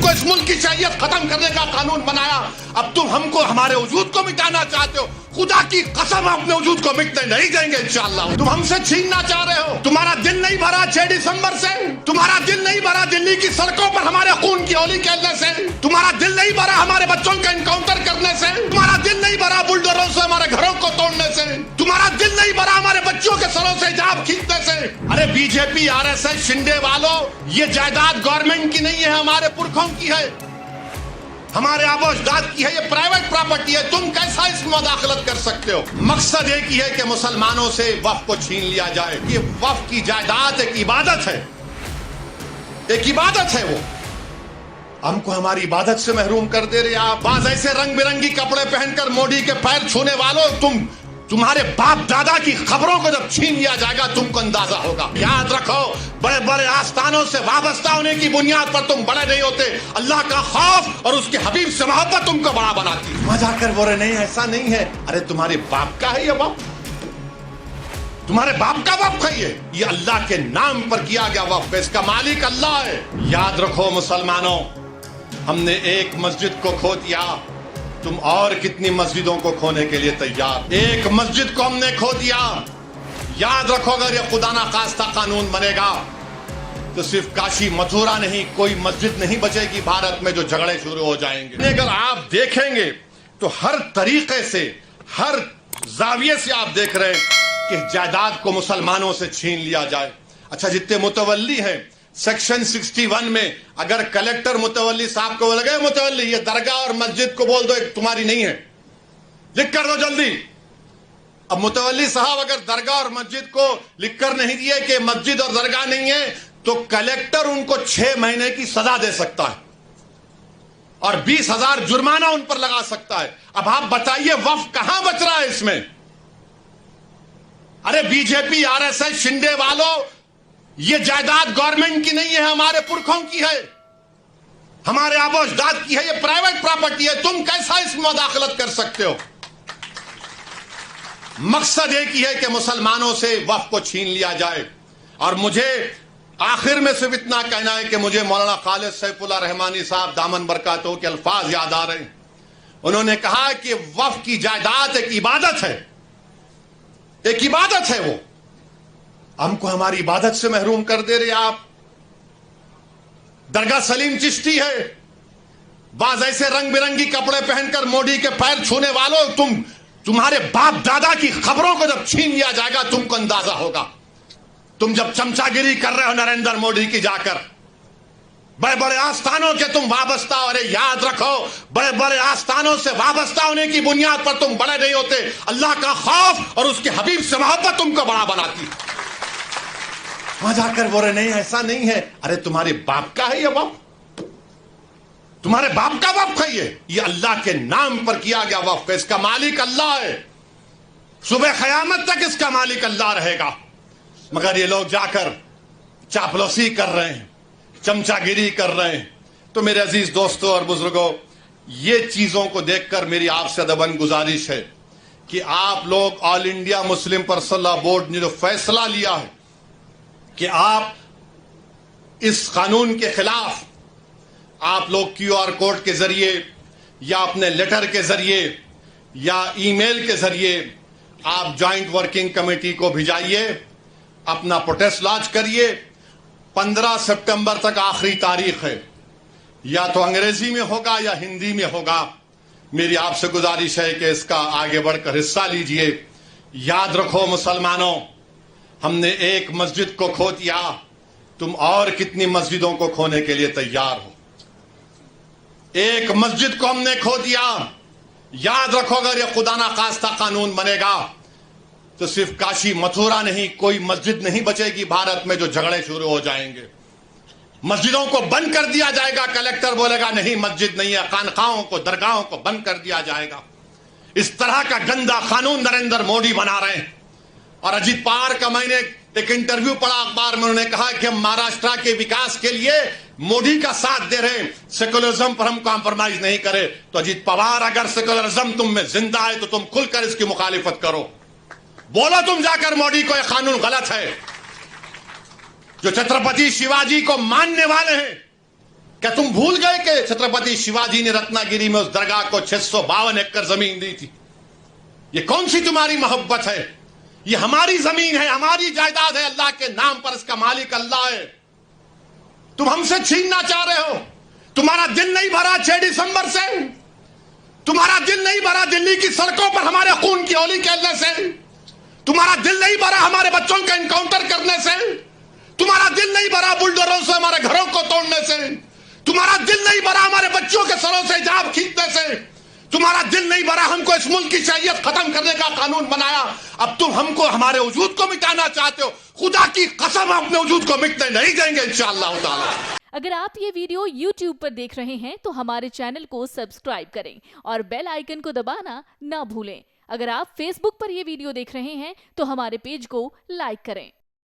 हमको इस मुल्क की शरीयत खत्म करने का कानून बनाया, अब तुम हमको हमारे वजूद को मिटाना चाहते हो। खुदा की कसम अपने वजूद को मिटने नहीं देंगे इंशाअल्लाह। तुम हमसे छीनना चाह रहे हो। तुम्हारा दिल नहीं भरा 6 दिसंबर से, तुम्हारा दिल नहीं भरा दिल्ली की सड़कों पर हमारे खून की होली खेलने से, तुम्हारा दिल नहीं भरा हमारे बच्चों का इनकाउंटर करने से, तुम्हारा दिल नहीं भरा बुलडोजरों से हमारे घरों को तोड़ने से, तुम्हारा दिल नहीं भरा हमारे बच्चों के सरों से हिजाब खींचने से। अरे बीजेपी आरएसएस शिंदे वालों, ये जायदाद गवर्नमेंट की नहीं है, हमारे पुरखों की है, हमारे आबो अजदाद की है, ये प्राइवेट प्रॉपर्टी है। तुम कैसा इसमें मुदाखलत कर सकते हो? मकसद एक ही है कि मुसलमानों से वक्फ को छीन लिया जाए। ये वक्फ की जायदाद एक इबादत है, एक इबादत है। वो हमको हमारी इबादत से महरूम कर दे रहे आप। बाज ऐसे रंग बिरंगी कपड़े पहनकर मोदी के पैर छूने वालों, तुम्हारे बाप दादा की खबरों को जब छीन लिया जाएगा तुमको अंदाजा होगा। याद रखो, बड़े बड़े आस्थानों से वाबस्ता होने की बुनियाद पर तुम बड़े नहीं होते। अल्लाह का खौफ और उसके हबीब से मोहब्बत तुमको बड़ा बनाती है। वहां जाकर बोले नहीं ऐसा नहीं है। अरे तुम्हारे बाप का है ये वक्फ, तुम्हारे बाप का वक्फ है ये अल्लाह के नाम पर किया गया वक्फ है, इसका मालिक अल्लाह है। याद रखो मुसलमानों, हमने एक मस्जिद को खो दिया, तुम और कितनी मस्जिदों को खोने के लिए तैयार? एक मस्जिद को हमने खो दिया। याद रखो, अगर ये खुदा ना खास्ता कानून बनेगा तो सिर्फ काशी मथुरा नहीं, कोई मस्जिद नहीं बचेगी भारत में जो झगड़े शुरू हो जाएंगे। अगर आप देखेंगे तो हर तरीके से, हर जाविये से आप देख रहे हैं कि जायदाद को मुसलमानों से छीन लिया जाए। अच्छा, जितने मुतवल्ली हैं सेक्शन 61 में, अगर कलेक्टर मुतवल्ली साहब को बोले, मुतवल्ली ये दरगाह और मस्जिद को बोल दो एक तुम्हारी नहीं है, लिख कर दो जल्दी। अब मुतवल्ली साहब अगर दरगाह और मस्जिद को लिख कर नहीं दिए कि मस्जिद और दरगाह नहीं है, तो कलेक्टर उनको 6 महीने की सजा दे सकता है और 20,000 जुर्माना उन पर लगा सकता है। अब आप बताइए वक्फ कहां बच रहा है इसमें? अरे बीजेपी आरएसएस शिंदे वालों, ये जायदाद गवर्नमेंट की नहीं है, हमारे पुरखों की है, हमारे आबो अजदाद की है, ये प्राइवेट प्रॉपर्टी है। तुम कैसा इसमें मुदाखलत कर सकते हो? मकसद एक ही है कि मुसलमानों से वक्फ को छीन लिया जाए। और मुझे आखिर में सिर्फ इतना कहना है कि मुझे मौलाना खालिद सैफुल्लाह रहमानी साहब दामन बरकातहू के अल्फाज याद आ रहे हैं। उन्होंने कहा कि वक्फ की जायदाद एक इबादत है, एक इबादत है। वो हमको हमारी इबादत से महरूम कर दे रहे आप। दरगाह सलीम चिश्ती है, बाज ऐसे रंग बिरंगी कपड़े पहनकर मोदी के पैर छूने वालों, तुम्हारे बाप दादा की खबरों को जब छीन लिया जाएगा तुमको अंदाजा होगा। तुम जब चमचागिरी कर रहे हो नरेंद्र मोदी की जाकर, बड़े बड़े आस्थानों के तुम वाबस्ता हो। अरे याद रखो, बड़े बड़े आस्थानों से वाबस्ता होने की बुनियाद पर तुम बड़े नहीं होते। अल्लाह का खौफ और उसके हबीब से मोहब्बत तुमको बड़ा बनाती है। वहां जाकर बोले नहीं ऐसा नहीं है। अरे तुम्हारे बाप का है ये वक्फ, तुम्हारे बाप का वक्फ है ये अल्लाह के नाम पर किया गया वक्फ है, इसका मालिक अल्लाह है। सुबह क़यामत तक इसका मालिक अल्लाह रहेगा। मगर ये लोग जाकर चापलूसी कर रहे हैं, चमचागिरी कर रहे हैं। तो मेरे अजीज दोस्तों और बुजुर्गों, ये चीजों को देखकर मेरी आपसे अदबन गुजारिश है कि आप लोग all India Muslim personal law board ने जो फैसला लिया है कि आप इस कानून के खिलाफ आप लोग QR कोड के जरिए या अपने लेटर के जरिए या ईमेल के जरिए आप ज्वाइंट वर्किंग कमेटी को भिजाइए, अपना प्रोटेस्ट लॉन्च करिए। 15 सितंबर तक आखिरी तारीख है, या तो अंग्रेजी में होगा या हिंदी में होगा। मेरी आपसे गुजारिश है कि इसका आगे बढ़कर हिस्सा लीजिए। याद रखो मुसलमानों, हमने एक मस्जिद को खो दिया, तुम और कितनी मस्जिदों को खोने के लिए तैयार हो? एक मस्जिद को हमने खो दिया। याद रखो, अगर ये खुदा ना खास्ता कानून बनेगा तो सिर्फ काशी मथुरा नहीं, कोई मस्जिद नहीं बचेगी भारत में जो झगड़े शुरू हो जाएंगे। मस्जिदों को बंद कर दिया जाएगा, कलेक्टर बोलेगा नहीं मस्जिद नहीं है, खानकाहों को, दरगाहों को बंद कर दिया जाएगा। इस तरह का गंदा कानून नरेंद्र मोदी बना रहे हैं। और अजीत पवार का मैंने एक इंटरव्यू पढ़ा अखबार में, उन्होंने कहा कि हम महाराष्ट्र के विकास के लिए मोदी का साथ दे रहे हैं, सेकुलरिज्म पर हम कॉम्प्रोमाइज नहीं करें। तो अजीत पवार, अगर सेकुलरिज्म तुम में जिंदा है तो तुम खुलकर इसकी मुखालिफत करो, बोलो तुम जाकर मोदी को यह कानून गलत है। जो छत्रपति शिवाजी को मानने वाले हैं, क्या तुम भूल गए कि छत्रपति शिवाजी ने रत्नागिरी में उस दरगाह को 652 एकड़ जमीन दी थी। ये कौन सी तुम्हारी मोहब्बत है? ये हमारी जमीन है, हमारी जायदाद है, अल्लाह के नाम पर इसका मालिक अल्लाह है। तुम हमसे छीनना चाह रहे हो। तुम्हारा दिल नहीं भरा 6 दिसंबर से? तुम्हारा दिल नहीं भरा दिल्ली की सड़कों पर हमारे खून की होली खेलने से? तुम्हारा दिल नहीं भरा हमारे बच्चों का एनकाउंटर करने से? तुम्हारा दिल नहीं भरा बुलडोजरों से हमारे घरों को तोड़ने से? तुम्हारा दिल नहीं भरा हमारे बच्चों के सरों से हिजाब खींचने से? तुम्हारा दिल नहीं भरा हमको इस मुल्क की शरीयत खत्म करने का कानून बनाया? अब तुम हमको हमारे वजूद को मिटाना चाहते हो। खुदा की कसम हम अपने वजूद को मिटने नहीं देंगे इंशाअल्लाह ताला। अगर आप ये वीडियो YouTube पर देख रहे हैं तो हमारे चैनल को सब्सक्राइब करें और बेल आइकन को दबाना ना भूलें। अगर आप Facebook पर ये वीडियो देख रहे हैं तो हमारे पेज को लाइक करें।